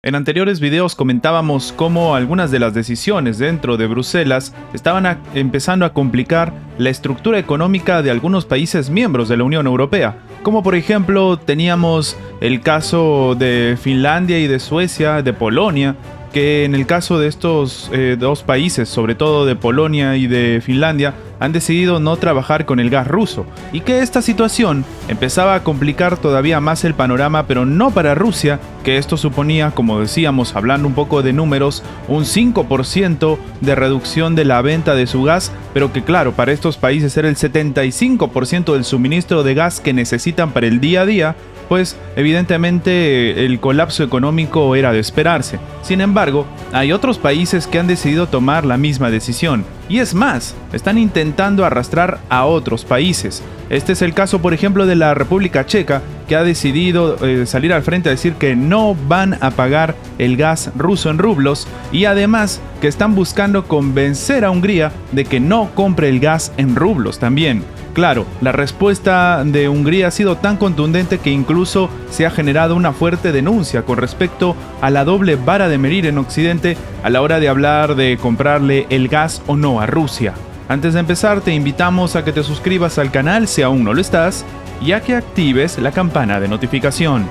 En anteriores videos comentábamos cómo algunas de las decisiones dentro de Bruselas estaban empezando a complicar la estructura económica de algunos países miembros de la Unión Europea. Como por ejemplo teníamos el caso de Finlandia y de Suecia, de Polonia, que en el caso de estos dos países, sobre todo de Polonia y de Finlandia, han decidido no trabajar con el gas ruso, y que esta situación empezaba a complicar todavía más el panorama, pero no para Rusia, que esto suponía, como decíamos, hablando un poco de números, un 5% de reducción de la venta de su gas, pero que claro, para estos países era el 75% del suministro de gas que necesitan para el día a día, pues evidentemente el colapso económico era de esperarse. Sin embargo, hay otros países que han decidido tomar la misma decisión. Y es más, están intentando arrastrar a otros países. Este es el caso, por ejemplo, de la República Checa, que ha decidido salir al frente a decir que no van a pagar el gas ruso en rublos, y además que están buscando convencer a Hungría de que no compre el gas en rublos también. Claro, la respuesta de Hungría ha sido tan contundente que incluso se ha generado una fuerte denuncia con respecto a la doble vara de medir en Occidente a la hora de hablar de comprarle el gas o no a Rusia. Antes de empezar, te invitamos a que te suscribas al canal si aún no lo estás y a que actives la campana de notificación.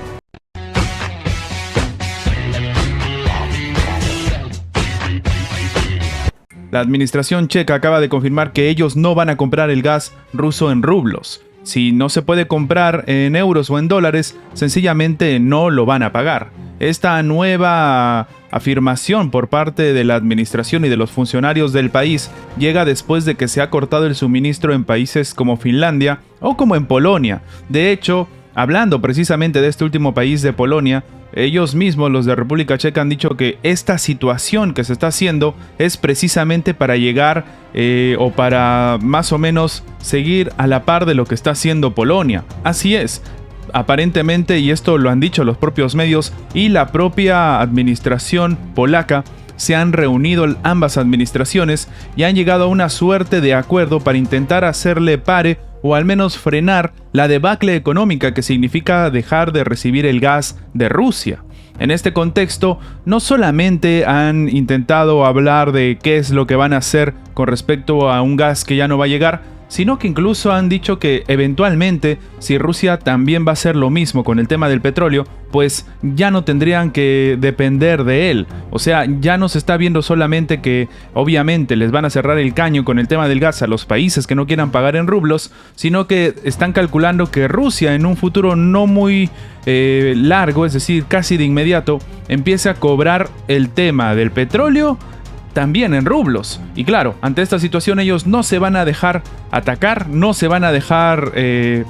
La administración checa acaba de confirmar que ellos no van a comprar el gas ruso en rublos. Si no se puede comprar en euros o en dólares, sencillamente no lo van a pagar. Esta nueva afirmación por parte de la administración y de los funcionarios del país llega después de que se ha cortado el suministro en países como Finlandia o como en Polonia. De hecho, hablando precisamente de este último país de Polonia, ellos mismos, los de República Checa, han dicho que esta situación que se está haciendo es precisamente para llegar o para más o menos seguir a la par de lo que está haciendo Polonia. Así es, aparentemente, y esto lo han dicho los propios medios y la propia administración polaca, se han reunido ambas administraciones y han llegado a una suerte de acuerdo para intentar hacerle pare o al menos frenar la debacle económica que significa dejar de recibir el gas de Rusia. En este contexto, no solamente han intentado hablar de qué es lo que van a hacer con respecto a un gas que ya no va a llegar, sino que incluso han dicho que eventualmente, si Rusia también va a hacer lo mismo con el tema del petróleo, pues ya no tendrían que depender de él. O sea, ya no se está viendo solamente que obviamente les van a cerrar el caño con el tema del gas a los países que no quieran pagar en rublos, sino que están calculando que Rusia en un futuro no muy largo, es decir, casi de inmediato, empiece a cobrar el tema del petróleo también en rublos. Y claro, ante esta situación ellos no se van a dejar atacar, no se van a dejar,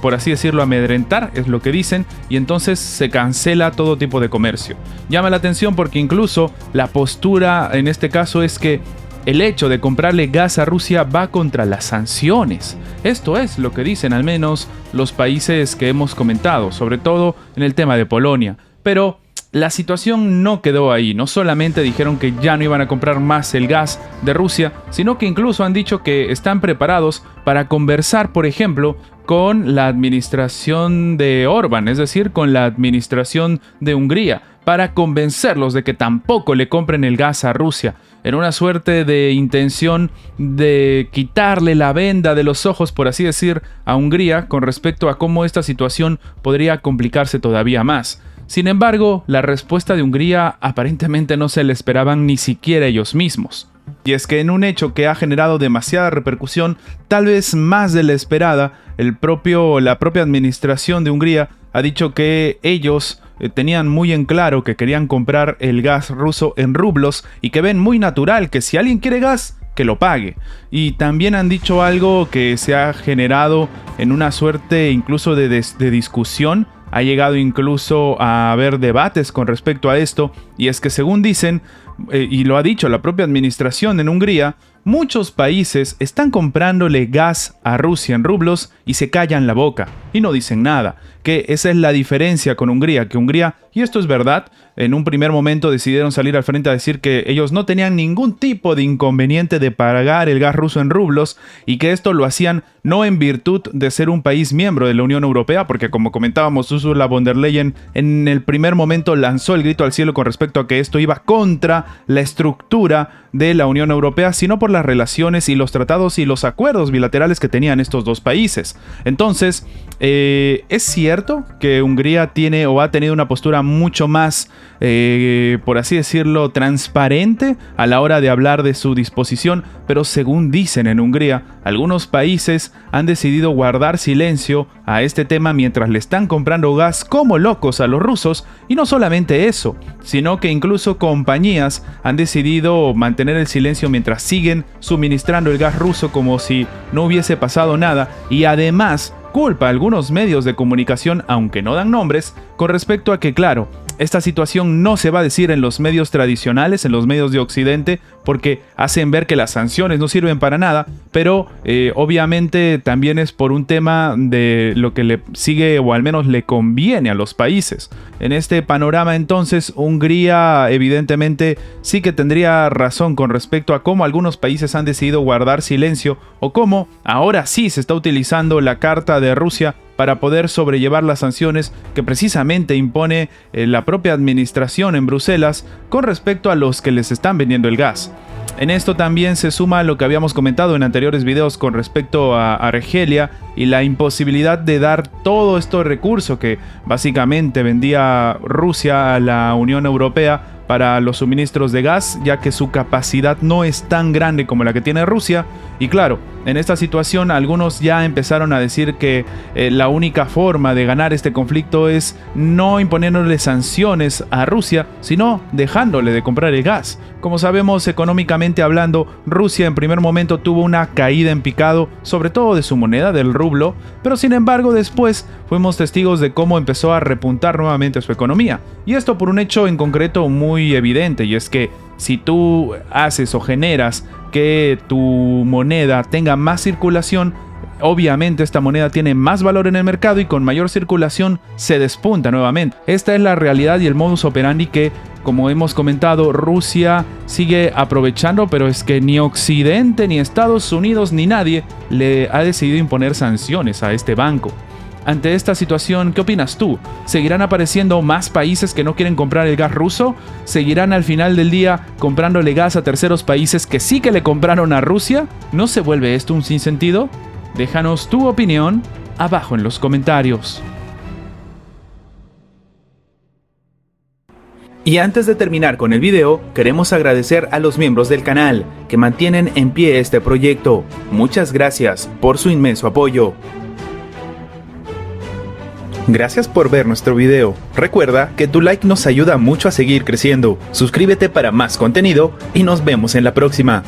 por así decirlo, amedrentar, es lo que dicen, y entonces se cancela todo tipo de comercio. Llama la atención porque incluso la postura en este caso es que el hecho de comprarle gas a Rusia va contra las sanciones. Esto es lo que dicen al menos los países que hemos comentado, sobre todo en el tema de Polonia. Pero la situación no quedó ahí. No solamente dijeron que ya no iban a comprar más el gas de Rusia, sino que incluso han dicho que están preparados para conversar, por ejemplo, con la administración de Orbán, es decir, con la administración de Hungría, para convencerlos de que tampoco le compren el gas a Rusia, en una suerte de intención de quitarle la venda de los ojos, por así decir, a Hungría con respecto a cómo esta situación podría complicarse todavía más. Sin embargo, la respuesta de Hungría aparentemente no se la esperaban ni siquiera ellos mismos. Y es que en un hecho que ha generado demasiada repercusión, tal vez más de la esperada, la propia administración de Hungría ha dicho que ellos tenían muy en claro que querían comprar el gas ruso en rublos y que ven muy natural que si alguien quiere gas, que lo pague. Y también han dicho algo que se ha generado en una suerte incluso de discusión. Ha llegado incluso a haber debates con respecto a esto, y es que según dicen, y lo ha dicho la propia administración en Hungría, muchos países están comprándole gas a Rusia en rublos y se callan la boca y no dicen nada. Que esa es la diferencia con Hungría, que Hungría, y esto es verdad, en un primer momento decidieron salir al frente a decir que ellos no tenían ningún tipo de inconveniente de pagar el gas ruso en rublos y que esto lo hacían no en virtud de ser un país miembro de la Unión Europea, porque como comentábamos, Ursula von der Leyen en el primer momento lanzó el grito al cielo con respecto a que esto iba contra la estructura de la Unión Europea, sino por las relaciones y los tratados y los acuerdos bilaterales que tenían estos dos países. Entonces, es cierto que Hungría tiene o ha tenido una postura mucho más, por así decirlo, transparente a la hora de hablar de su disposición, pero según dicen en Hungría, algunos países han decidido guardar silencio a este tema mientras le están comprando gas como locos a los rusos, y no solamente eso, sino que incluso compañías han decidido mantener el silencio mientras siguen suministrando el gas ruso como si no hubiese pasado nada, y además culpa a algunos medios de comunicación, aunque no dan nombres, con respecto a que, claro, esta situación no se va a decir en los medios tradicionales, en los medios de Occidente, porque hacen ver que las sanciones no sirven para nada, pero obviamente también es por un tema de lo que le sigue o al menos le conviene a los países. En este panorama entonces, Hungría evidentemente sí que tendría razón con respecto a cómo algunos países han decidido guardar silencio o cómo ahora sí se está utilizando la carta de Rusia para poder sobrellevar las sanciones que precisamente impone la propia administración en Bruselas con respecto a los que les están vendiendo el gas. En esto también se suma lo que habíamos comentado en anteriores videos con respecto a Argelia y la imposibilidad de dar todo este recurso que básicamente vendía Rusia a la Unión Europea para los suministros de gas, ya que su capacidad no es tan grande como la que tiene Rusia. Y claro, en esta situación algunos ya empezaron a decir que la única forma de ganar este conflicto es no imponiéndole sanciones a Rusia, sino dejándole de comprar el gas. Como sabemos, económicamente hablando, Rusia en primer momento tuvo una caída en picado, sobre todo de su moneda, del rublo, pero sin embargo después fuimos testigos de cómo empezó a repuntar nuevamente su economía. Y esto por un hecho en concreto muy evidente, y es que si tú haces o generas que tu moneda tenga más circulación, obviamente esta moneda tiene más valor en el mercado y con mayor circulación se despunta nuevamente. Esta es la realidad y el modus operandi que, como hemos comentado, Rusia sigue aprovechando, pero es que ni Occidente, ni Estados Unidos, ni nadie le ha decidido imponer sanciones a este banco. Ante esta situación, ¿qué opinas tú? ¿Seguirán apareciendo más países que no quieren comprar el gas ruso? ¿Seguirán al final del día comprándole gas a terceros países que sí que le compraron a Rusia? ¿No se vuelve esto un sinsentido? Déjanos tu opinión abajo en los comentarios. Y antes de terminar con el video, queremos agradecer a los miembros del canal que mantienen en pie este proyecto. Muchas gracias por su inmenso apoyo. Gracias por ver nuestro video. Recuerda que tu like nos ayuda mucho a seguir creciendo. Suscríbete para más contenido y nos vemos en la próxima.